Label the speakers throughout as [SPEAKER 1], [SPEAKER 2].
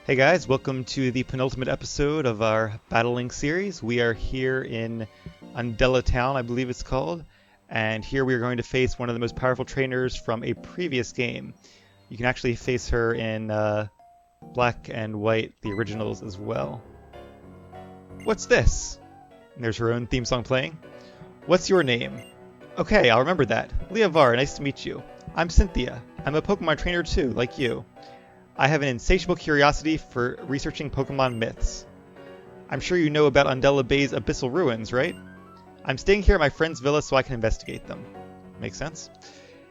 [SPEAKER 1] Hey guys, welcome to the penultimate episode of our Battling series. We are here in Undella Town, I believe it's called, and here we are going to face one of the most powerful trainers from a previous game. You can actually face her in black and white, the originals as well. What's this? And there's her own theme song playing. What's your name? Okay, I'll remember that. Leovar, nice to meet you. I'm Cynthia. I'm a Pokemon trainer too, like you. I have an insatiable curiosity for researching Pokemon myths. I'm sure you know about Undella Bay's abyssal ruins, right? I'm staying here at my friend's villa so I can investigate them. Makes sense.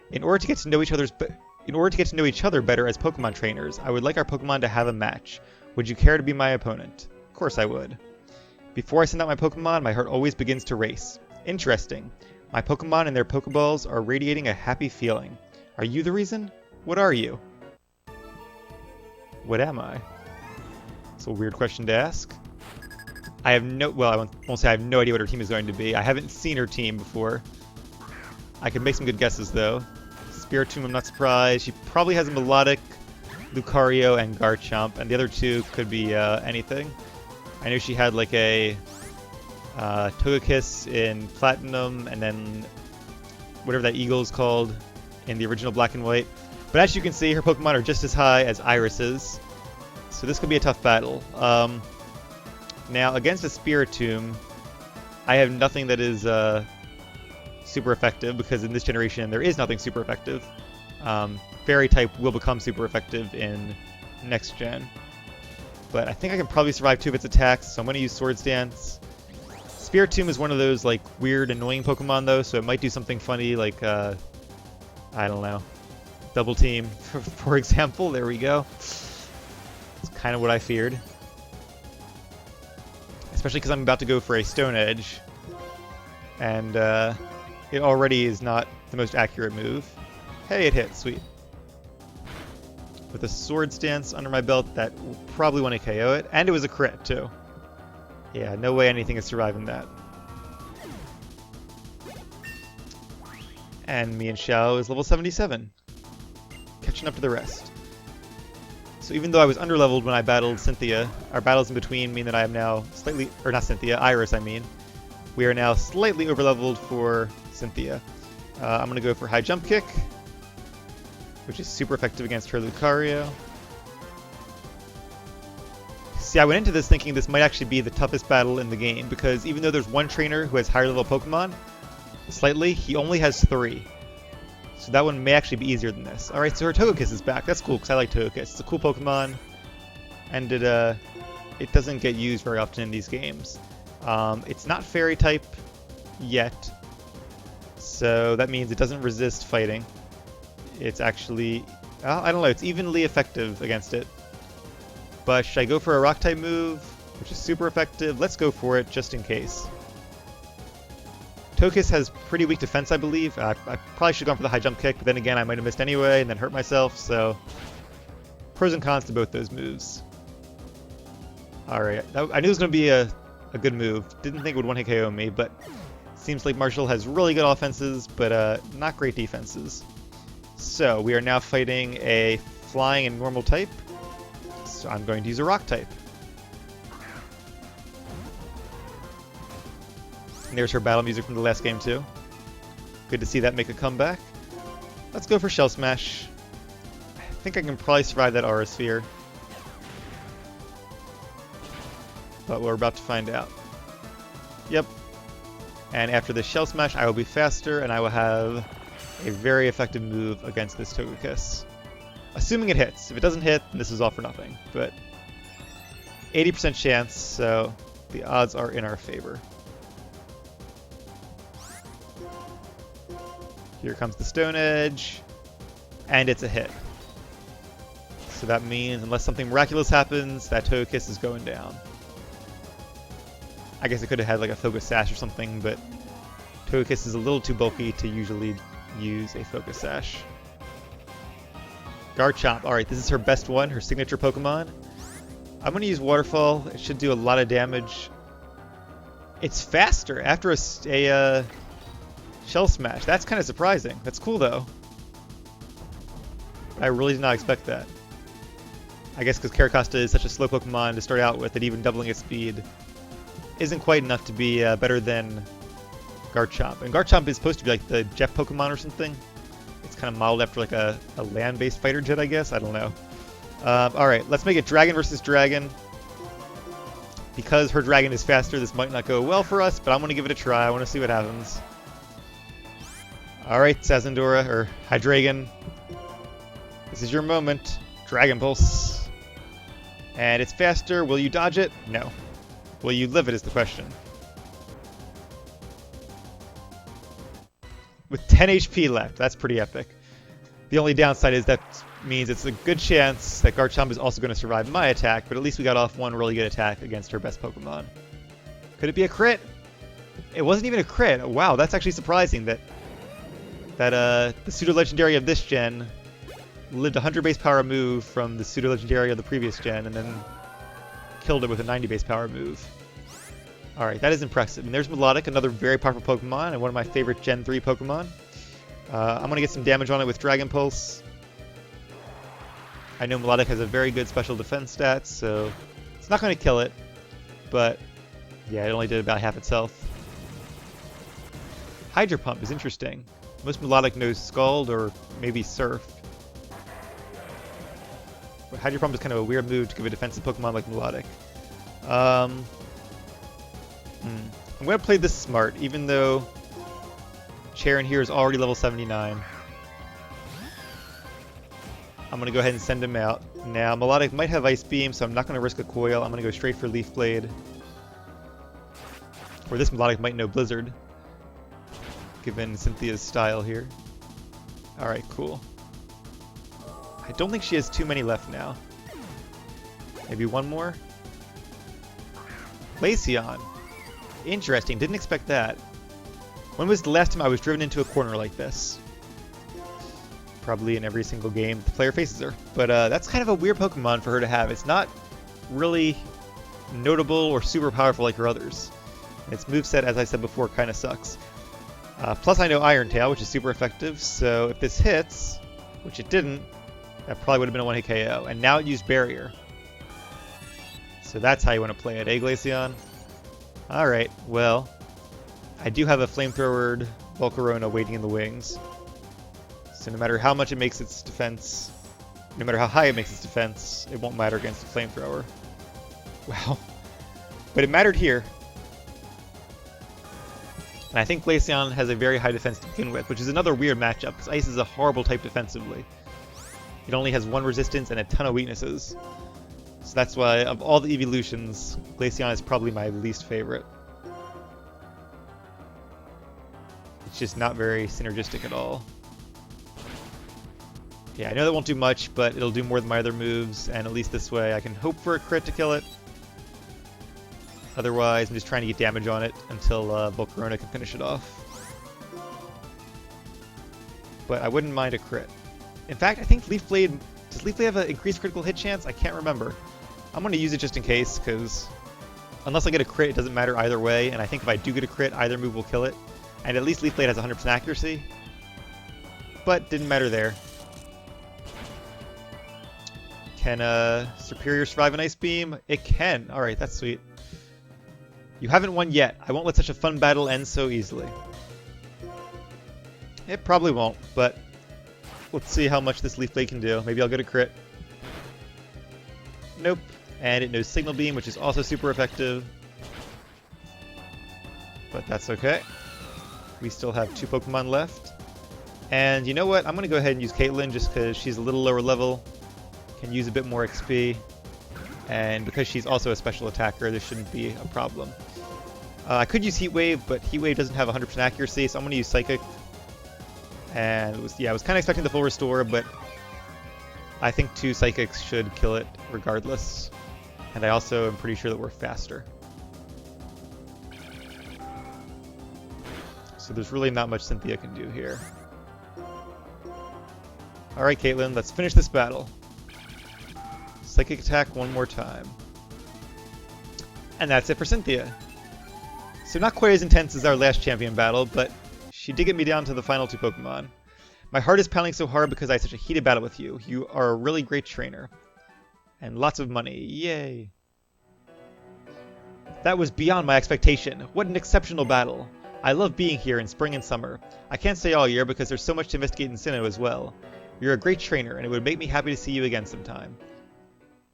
[SPEAKER 1] In order to get to know each other better as Pokemon trainers, I would like our Pokemon to have a match. Would you care to be my opponent? Of course I would. Before I send out my Pokemon, my heart always begins to race. Interesting. My Pokemon and their Pokeballs are radiating a happy feeling. Are you the reason? What are you? What am I? It's a weird question to ask. I have no... Well, I won't say I have no idea what her team is going to be. I haven't seen her team before. I can make some good guesses, though. Spiritomb, I'm not surprised. She probably has a Melodic, Lucario, and Garchomp, and the other two could be anything. I know she had like a Togekiss in Platinum, and then whatever that eagle is called in the original Black and White. But as you can see, her Pokemon are just as high as Iris's, so this could be a tough battle. Now, against a Spiritomb, I have nothing that is super effective, because in this generation there is nothing super effective. Fairy type will become super effective in next gen. But I think I can probably survive two of its attacks, so I'm going to use Swords Dance. Spiritomb is one of those like weird, annoying Pokemon though, so it might do something funny like, I don't know. Double Team, for example. There we go. It's kind of what I feared. Especially because I'm about to go for a Stone Edge. And it already is not the most accurate move. Hey, it hit. Sweet. With a Sword Stance under my belt, that will probably want to KO it. And it was a crit, too. Yeah, no way anything is surviving that. And me and Xiao is level 77. Catching up to the rest. So even though I was underleveled when I battled Cynthia, our battles in between mean that I am now slightly, or not Cynthia, Iris I mean. We are now slightly overleveled for Cynthia. I'm going to go for High Jump Kick, which is super effective against her Lucario. See, I went into this thinking this might actually be the toughest battle in the game, because even though there's one trainer who has higher level Pokemon, slightly, he only has 3. So that one may actually be easier than this. Alright, so her Togekiss is back. That's cool, because I like Togekiss. It's a cool Pokemon, and it doesn't get used very often in these games. It's not Fairy type yet, so that means it doesn't resist fighting. It's actually... I don't know, it's evenly effective against it. But should I go for a Rock type move, which is super effective? Let's go for it, just in case. Togekiss has pretty weak defense, I believe. I probably should have gone for the High Jump Kick, but then again, I might have missed anyway and then hurt myself, so... Pros and cons to both those moves. Alright, I knew it was going to be a good move. Didn't think it would one-hit KO me, but... Seems like Marshall has really good offenses, but not great defenses. So, we are now fighting a Flying and Normal type. So I'm going to use a Rock type. And there's her battle music from the last game too. Good to see that make a comeback. Let's go for Shell Smash. I think I can probably survive that Aura Sphere. But we're about to find out. Yep. And after the Shell Smash, I will be faster and I will have a very effective move against this Togekiss. Assuming it hits. If it doesn't hit, then this is all for nothing. But 80% chance, so the odds are in our favor. Here comes the Stone Edge, and it's a hit. So that means, unless something miraculous happens, that Togekiss is going down. I guess it could have had like a Focus Sash or something, but Togekiss is a little too bulky to usually use a Focus Sash. Garchomp. Alright, this is her best one, her signature Pokemon. I'm going to use Waterfall. It should do a lot of damage. It's faster after a Shell Smash. That's kind of surprising. That's cool, though. I really did not expect that. I guess because Caracosta is such a slow Pokemon to start out with, that even doubling its speed isn't quite enough to be better than Garchomp. And Garchomp is supposed to be like the Jeff Pokemon or something. It's kind of modeled after like a land-based fighter jet, I guess. I don't know. Alright, let's make it Dragon versus Dragon. Because her Dragon is faster, this might not go well for us, but I'm going to give it a try. I want to see what happens. Alright, Sazendora, or Hydreigon. This is your moment. Dragon Pulse. And it's faster. Will you dodge it? No. Will you live it is the question. With 10 HP left. That's pretty epic. The only downside is that means it's a good chance that Garchomp is also going to survive my attack, but at least we got off one really good attack against her best Pokemon. Could it be a crit? It wasn't even a crit. Wow, that's actually surprising that the pseudo-legendary of this gen lived a 100 base power move from the pseudo-legendary of the previous gen and then killed it with a 90 base power move. Alright, that is impressive. And there's Melodic, another very powerful Pokemon and one of my favorite Gen 3 Pokemon. I'm going to get some damage on it with Dragon Pulse. I know Melodic has a very good special defense stats, so it's not going to kill it. But, yeah, it only did about half itself. Hydro Pump is interesting. Most Melodic knows Scald or maybe Surf. But Hydro Pump is kind of a weird move to give a defensive Pokemon like Melodic. I'm going to play this smart, even though Charon here is already level 79. I'm going to go ahead and send him out. Now, Melodic might have Ice Beam, so I'm not going to risk a Coil. I'm going to go straight for Leaf Blade. Or this Melodic might know Blizzard, given Cynthia's style here. Alright, cool. I don't think she has too many left now. Maybe one more? Glaceon. Interesting, didn't expect that. When was the last time I was driven into a corner like this? Probably in every single game the player faces her. But that's kind of a weird Pokemon for her to have. It's not really notable or super powerful like her others. Its moveset, as I said before, kind of sucks. Plus I know Iron Tail, which is super effective, so if this hits, which it didn't, that probably would have been a one-hit KO. And now it used Barrier. So that's how you want to play it, eh, Glaceon? Alright, well, I do have a flamethrowered Volcarona waiting in the wings. So no matter how much it makes its defense, no matter how high it makes its defense, it won't matter against the flamethrower. Wow. But it mattered here. And I think Glaceon has a very high defense to begin with, which is another weird matchup, because Ice is a horrible type defensively. It only has one resistance and a ton of weaknesses. So that's why, of all the evolutions, Glaceon is probably my least favorite. It's just not very synergistic at all. Yeah, I know that won't do much, but it'll do more than my other moves, and at least this way I can hope for a crit to kill it. Otherwise, I'm just trying to get damage on it until Volcarona can finish it off. But I wouldn't mind a crit. In fact, I think Leaf Blade... Does Leaf Blade have an increased critical hit chance? I can't remember. I'm going to use it just in case, because unless I get a crit, it doesn't matter either way, and I think if I do get a crit, either move will kill it. And at least Leaf Blade has 100% accuracy. But didn't matter there. Can Superior survive an Ice Beam? It can. Alright, that's sweet. You haven't won yet. I won't let such a fun battle end so easily. It probably won't, but let's see how much this Leaf Blade can do. Maybe I'll get a crit. Nope. And it knows Signal Beam, which is also super effective. But that's okay. We still have 2 Pokemon left. And you know what? I'm going to go ahead and use Caitlyn just because she's a little lower level. Can use a bit more XP. And because she's also a special attacker, this shouldn't be a problem. I could use Heat Wave, but Heat Wave doesn't have 100% accuracy, so I'm going to use Psychic. And I was kind of expecting the full restore, but I think 2 Psychics should kill it regardless. And I also am pretty sure that we're faster. So there's really not much Cynthia can do here. Alright, Caitlyn, let's finish this battle. Psychic attack one more time. And that's it for Cynthia. So not quite as intense as our last champion battle, but she did get me down to the final 2 Pokemon. My heart is pounding so hard because I had such a heated battle with you. You are a really great trainer. And lots of money. Yay! That was beyond my expectation. What an exceptional battle. I love being here in spring and summer. I can't stay all year because there's so much to investigate in Sinnoh as well. You're a great trainer, and it would make me happy to see you again sometime.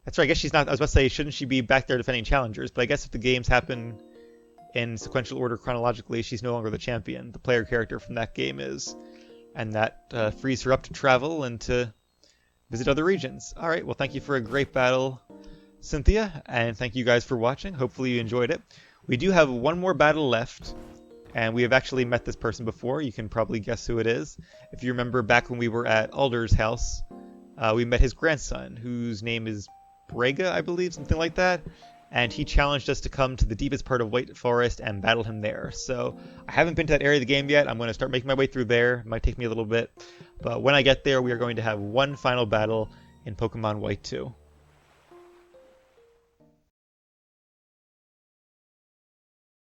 [SPEAKER 1] That's right, I guess she's not... I was about to say, shouldn't she be back there defending challengers? But I guess if the games happen in sequential order chronologically, she's no longer the champion. The player character from that game is. And that frees her up to travel and to visit other regions. Alright, well thank you for a great battle, Cynthia, and thank you guys for watching. Hopefully you enjoyed it. We do have one more battle left, and we have actually met this person before. You can probably guess who it is. If you remember back when we were at Alder's house, we met his grandson, whose name is Brega, I believe, something like that. And he challenged us to come to the deepest part of White Forest and battle him there. So I haven't been to that area of the game yet. I'm going to start making my way through there. It might take me a little bit. But when I get there, we are going to have one final battle in Pokemon White 2.